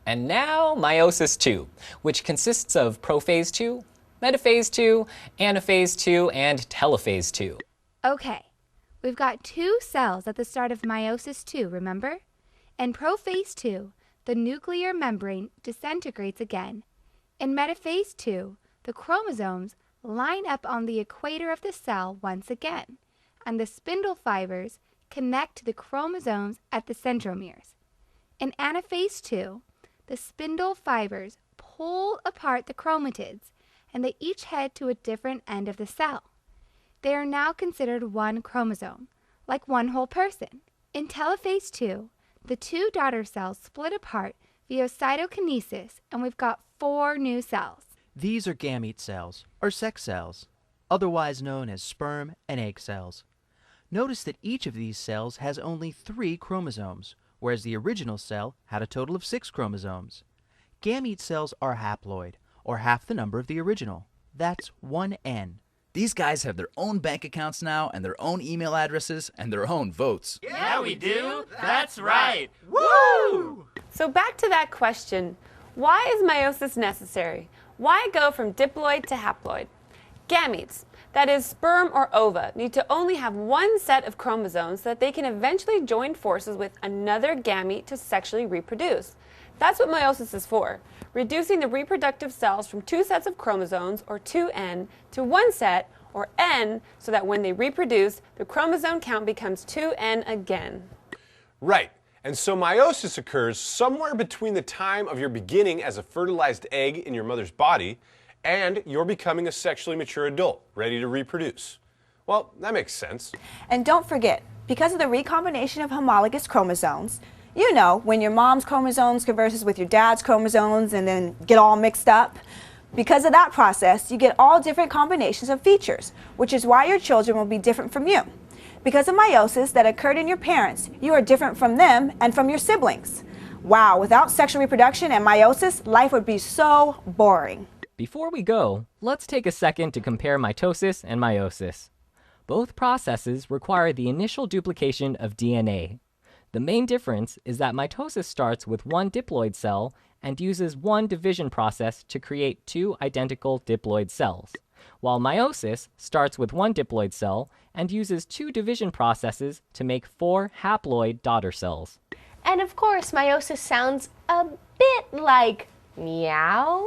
And now Meiosis II, which consists of prophase II, metaphase II, anaphase II, and telophase II. Okay, we've got two cells at the start of meiosis II, remember? In prophase II, the nuclear membrane disintegrates again. In metaphase II, the chromosomes line up on the equator of the cell once again, and the spindle fibers connect to the chromosomes at the centromeres. In anaphase II, the spindle fibers pull apart the chromatids, and they each head to a different end of the cell. They are now considered one chromosome, like one whole person. In telophase II, the two daughter cells split apart via cytokinesis, and we've got 4 new cells. These are gamete cells, or sex cells, otherwise known as sperm and egg cells. Notice that each of these cells has only 3 chromosomes, whereas the original cell had a total of 6 chromosomes. Gamete cells are haploid, or half the number of the original. That's 1N. These guys have their own bank accounts now, and their own email addresses, and their own votes. Yeah, we do. That's right. Woo! So back to that question, why is meiosis necessary? Why go from diploid to haploid? Gametes, that is sperm or ova, need to only have one set of chromosomes so that they can eventually join forces with another gamete to sexually reproduce. That's what meiosis is for, reducing the reproductive cells from 2 sets of chromosomes, or 2N, to 1 set, or N, so that when they reproduce, the chromosome count becomes 2N again. Right. And so meiosis occurs somewhere between the time of your beginning as a fertilized egg in your mother's body and you're becoming a sexually mature adult, ready to reproduce. Well, that makes sense. And don't forget, because of the recombination of homologous chromosomes, you know, when your mom's chromosomes converses with your dad's chromosomes and then get all mixed up, because of that process, you get all different combinations of features, which is why your children will be different from you. Because of meiosis that occurred in your parents, you are different from them and from your siblings. Wow, without sexual reproduction and meiosis, life would be so boring. Before we go, let's take a second to compare mitosis and meiosis. Both processes require the initial duplication of DNA. The main difference is that mitosis starts with one diploid cell and uses one division process to create 2 identical diploid cells, while meiosis starts with one diploid cell and uses 2 division processes to make 4 haploid daughter cells. And of course, meiosis sounds a bit like meow